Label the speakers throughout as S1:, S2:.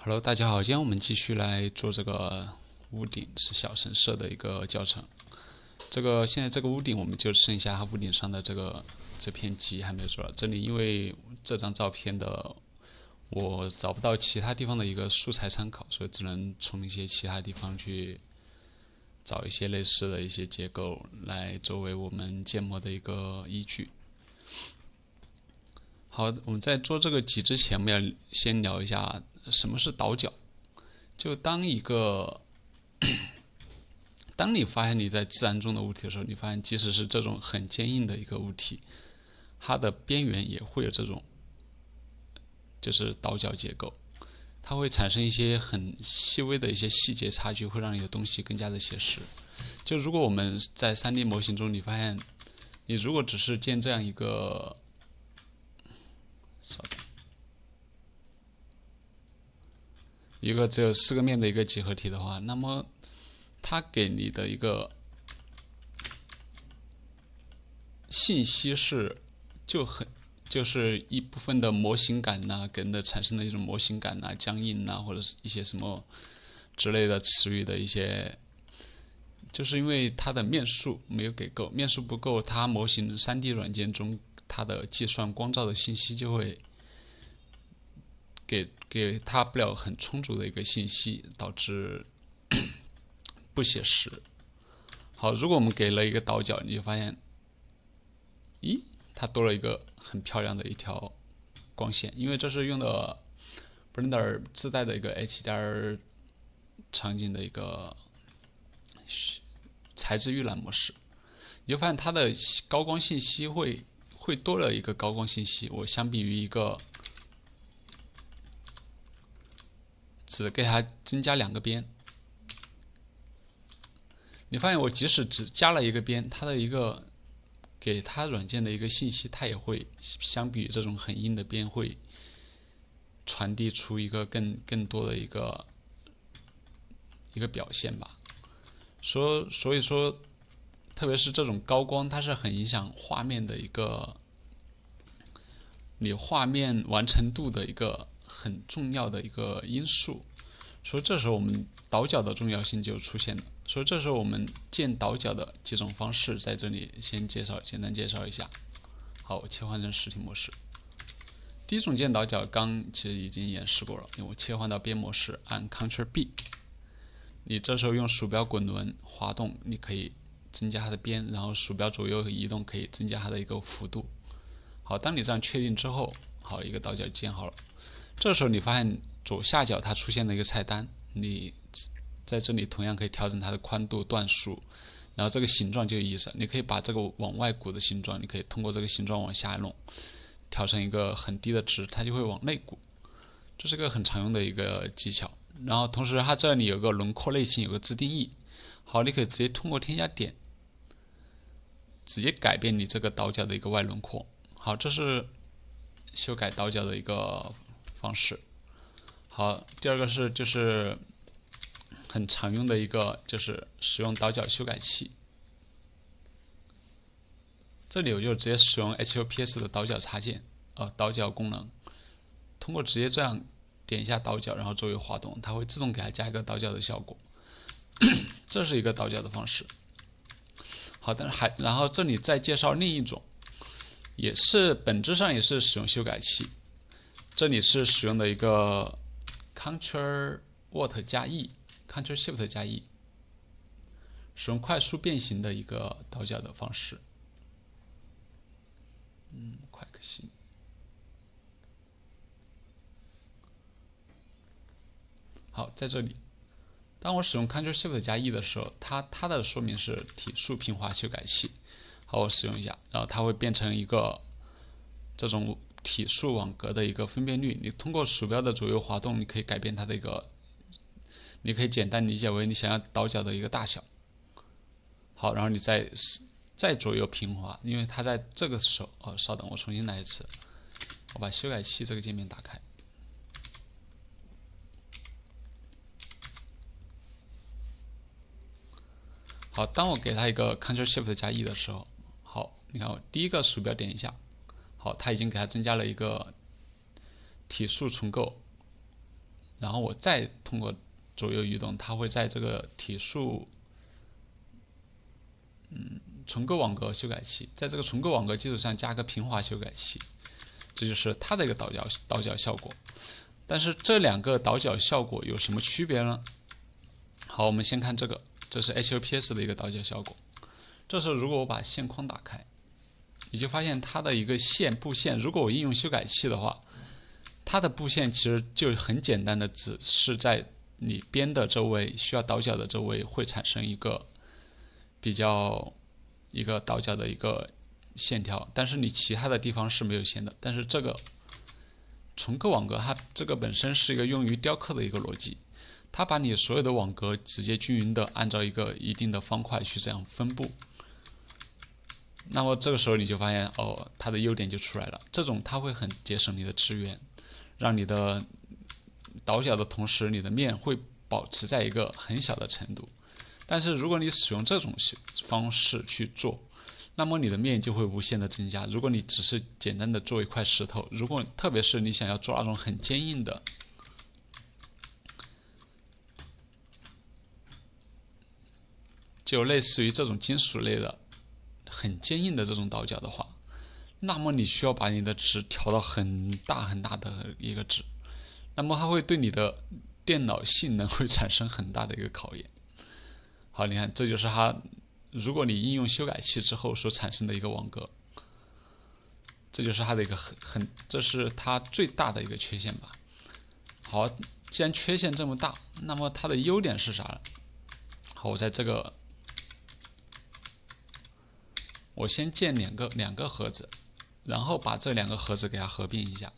S1: Hello，大家好，今天我们继续来做这个屋顶是小神社的一个教程。现在这个屋顶我们就剩下它屋顶上的这片基还没有做了。这里因为这张照片的我找不到其他地方的一个素材参考，所以只能从一些其他地方去找一些类似的一些结构来作为我们建模的一个依据。好，我们在做这个基之前，我们要先聊一下什么是倒角。就当你发现你在自然中的物体的时候，你发现即使是这种很坚硬的一个物体，它的边缘也会有这种就是倒角结构，它会产生一些很细微的一些细节差距，会让你的东西更加的写实。就如果我们在 3D 模型中，你发现你如果只是建这样一个，稍等，一个只有4个面的一个几何体的话，那么它给你的一个信息就是一部分的模型感呐、给人的产生的一种模型感呐、僵硬呐、或者是一些什么之类的词语的一些，就是因为它的面数没有给够，面数不够，它模型 3D 软件中它的计算光照的信息就会给它不了很充足的一个信息，导致不写实。好，如果我们给了一个倒角，你就发现，咦，它多了一个很漂亮的一条光线，因为这是用的 Blender 自带的一个 HDR 场景的一个材质预览模式，你就发现它的高光信息会多了一个高光信息。我相比于一个只给它增加2个边，你发现我即使只加了一个边，它的一个给它软件的一个信息，它也会相比于这种很硬的边会传递出一个更多的一个表现吧。所以说，特别是这种高光，它是很影响画面的一个你画面完成度的一个很重要的一个因素。所以这时候我们倒角的重要性就出现了。所以这时候我们建倒角的几种方式在这里先简单介绍一下。好，我切换成实体模式。第一种建倒角刚其实已经演示过了，因为我切换到边模式，按 Ctrl B， 你这时候用鼠标滚轮滑动，你可以增加它的边，然后鼠标左右移动可以增加它的一个幅度。好，当你这样确定之后，好，一个倒角建好了。这时候你发现左下角它出现了一个菜单，你在这里同样可以调整它的宽度、段数，然后这个形状就有意思，你可以把这个往外鼓的形状，你可以通过这个形状往下弄，调成一个很低的值，它就会往内鼓，这是个很常用的一个技巧。然后同时它这里有个轮廓类型，有个自定义。好，你可以直接通过添加点，直接改变你这个倒角的一个外轮廓。好，这是修改倒角的一个方式。好，第二个就是很常用的一个，就是使用倒角修改器。这里我就直接使用 HOPS 的倒角插件，倒角功能，通过直接这样点一下倒角，然后左右滑动，它会自动给它加一个倒角的效果。这是一个倒角的方式。好，然后这里再介绍另一种，也是本质上也是使用修改器。这里是使用的一个 Ctrl+Alt 加 E，Ctrl+Shift 加 E， 使用快速变形的一个倒角的方式。快个形。好，在这里，当我使用 Ctrl+Shift 加 E 的时候，它的说明是体数平滑修改器。好，我使用一下，然后它会变成一个这种体数网格的一个分辨率。你通过鼠标的左右滑动，你可以改变它的一个，你可以简单理解为你想要倒角的一个大小。好，然后你再左右平滑，因为它在这个时候，稍等，我重新来一次，我把修改器这个界面打开。好，当我给它一个 Ctrl+Shift 加 E 的时候，好，你看我第一个鼠标点一下，好，它已经给它增加了一个体数重构，然后我再通过左右移动，它会在这个体数重构网格修改器，在这个重构网格基础上加个平滑修改器，这就是它的一个倒角效果。但是这两个倒角效果有什么区别呢？好，我们先看这个，这是 HLPS 的一个倒角效果。这时候如果我把线框打开，你就发现它的一个布线，如果我应用修改器的话，它的布线其实就很简单的，只是在你边的周围需要倒角的周围会产生一个倒角的一个线条，但是你其他的地方是没有线的。但是这个重构网格它这个本身是一个用于雕刻的一个逻辑，它把你所有的网格直接均匀的按照一个一定的方块去这样分布。那么这个时候你就发现它的优点就出来了，这种它会很节省你的资源，让你的倒角的同时，你的面会保持在一个很小的程度。但是如果你使用这种方式去做，那么你的面就会无限的增加。如果你只是简单的做一块石头，特别是你想要做那种很坚硬的，就类似于这种金属类的很坚硬的这种倒角的话，那么你需要把你的值调到很大很大的一个值，那么它会对你的电脑性能会产生很大的一个考验。好，你看，这就是它，如果你应用修改器之后所产生的一个网格，这就是它的一个这是它最大的一个缺陷吧。好，既然缺陷这么大，那么它的优点是啥呢？好，我在这个，我先建两个盒子，然后把这两个盒子给它合并一下。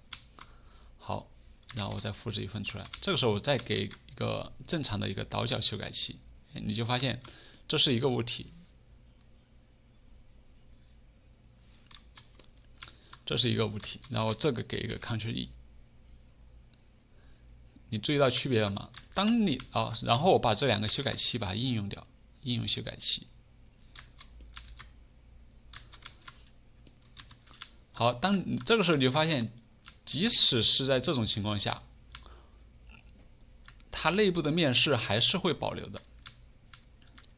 S1: 好，然后我再复制一份出来。这个时候我再给一个正常的一个倒角修改器，你就发现这是一个物体，这是一个物体，然后这个给一个 Ctrl+E， 你注意到区别了吗？当你然后我把这两个修改器把它应用掉，应用修改器。好，这个时候你就发现，即使是在这种情况下，它内部的面是还是会保留的，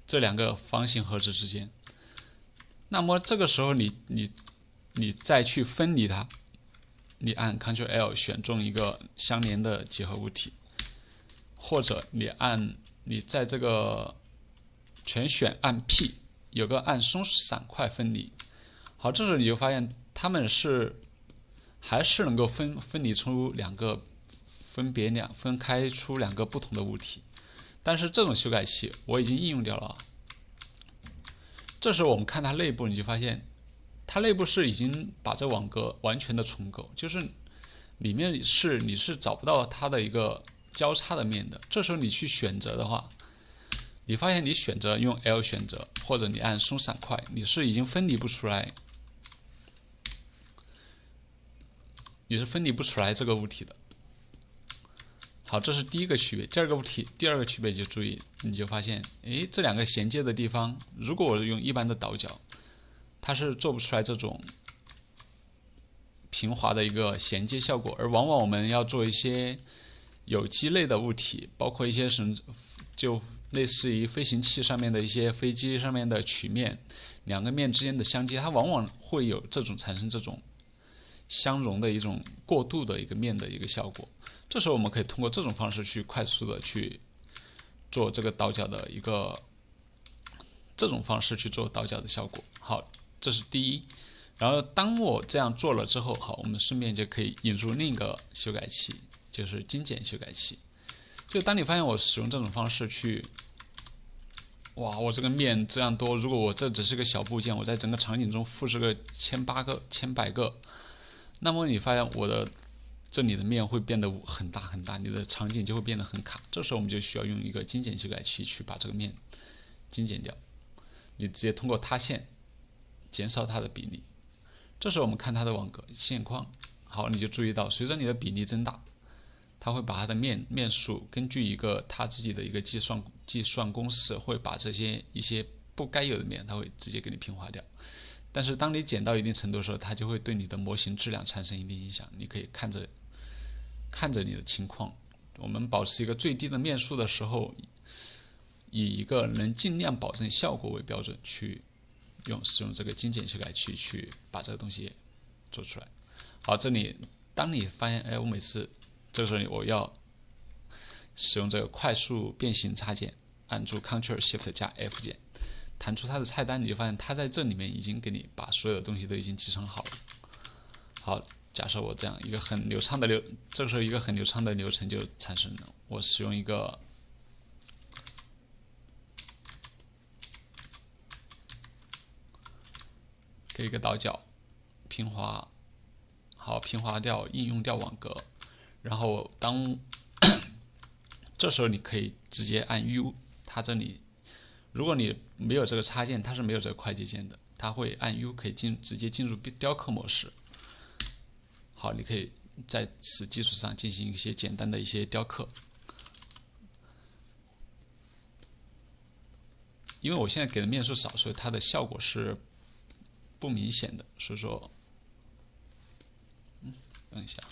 S1: 这两个方形盒子之间。那么这个时候你再去分离它，你按 Ctrl+L 选中一个相连的几何物体，或者你在这个全选按 P， 有个按松散块分离。好，这时候你就发现它们还是能够分离出分开出两个不同的物体，但是这种修改器我已经应用掉了。这时候我们看它内部，你就发现它内部是已经把这网格完全的重构，就是里面你是找不到它的一个交叉的面的。这时候你去选择的话，你发现你选择用 L 选择，或者你按松散块，你是已经分离不出来，这个物体的。好，这是第一个区别。第二个区别就注意，你就发现，这两个衔接的地方，如果我用一般的倒角，它是做不出来这种平滑的一个衔接效果。而往往我们要做一些有机类的物体，包括一些就类似于飞行器上面的一些飞机上面的曲面，两个面之间的相接，它往往会有产生这种相容的一种过渡的一个面的一个效果。这时候我们可以通过这种方式去快速的去做这个倒角的这种方式去做倒角的效果。好，这是第一。然后当我这样做了之后，好，我们顺便就可以引入另一个修改器，就是精简修改器。就当你发现我使用这种方式去，我这个面这样多，如果我这只是个小部件，我在整个场景中复制个千百个，那么你发现这里的面会变得很大很大，你的场景就会变得很卡。这时候我们就需要用一个精简修改器去把这个面精简掉，你直接通过塌陷减少它的比例。这时候我们看它的网格线框，好，你就注意到随着你的比例增大，它会把它的面数根据它自己的一个计算公式，会把一些不该有的面，它会直接给你平滑掉。但是当你减到一定程度的时候，它就会对你的模型质量产生一定影响。你可以看着你的情况我们保持一个最低的面数的时候，以一个能尽量保证效果为标准去使用这个精简修改器去把这个东西做出来。好，这里当你发现，哎，我每次这个时候我要使用这个快速变形插件，按住 Ctrl+Shift+F 键，弹出它的菜单，你就发现它在这里面已经给你把所有的东西都已经集成好了。好，假设我这样一个很流畅的这个时候一个很流畅的流程就产生了。我使用一个给一个倒角，平滑，好，平滑掉应用掉网格，然后这时候你可以直接按 U， 它这里如果你没有这个插件，它是没有这个快捷键的，它会按 U 可以直接进入雕刻模式。好，你可以在此基础上进行一些简单的一些雕刻。因为我现在给的面数少，所以它的效果是不明显的，所以说，等一下，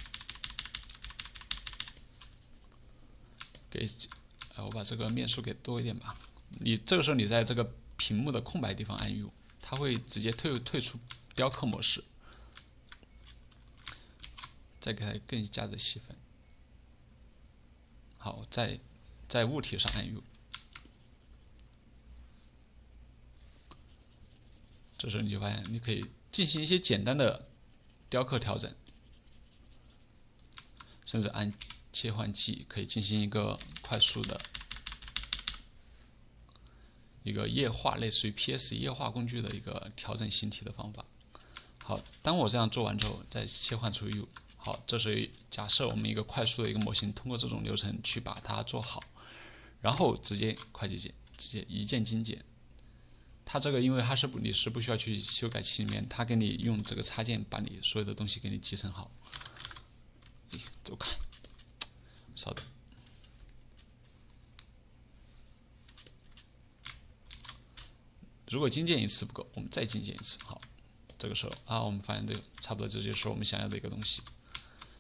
S1: 我把这个面数给多一点吧。你这个时候你在这个屏幕的空白地方按 U， 它会直接退出雕刻模式。再给它更加的细分。好，在物体上按 U， 这时候你就发现你可以进行一些简单的雕刻调整，甚至按切换器可以进行一个快速的一个液化，类似于 PS 液化工具的一个调整形体的方法。好，当我这样做完之后，再切换出 U。好，这是假设我们一个快速的一个模型，通过这种流程去把它做好，然后直接快捷键，直接一键精简。它这个因为你是不需要去修改器里面，它给你用这个插件把你所有的东西给你集成好。走开，稍等。如果精简一次不够，我们再精简一次。好，这个时候我们发现这个差不多，这就是我们想要的一个东西。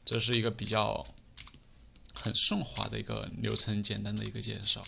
S1: 这是一个比较很顺滑的一个流程，简单的一个介绍。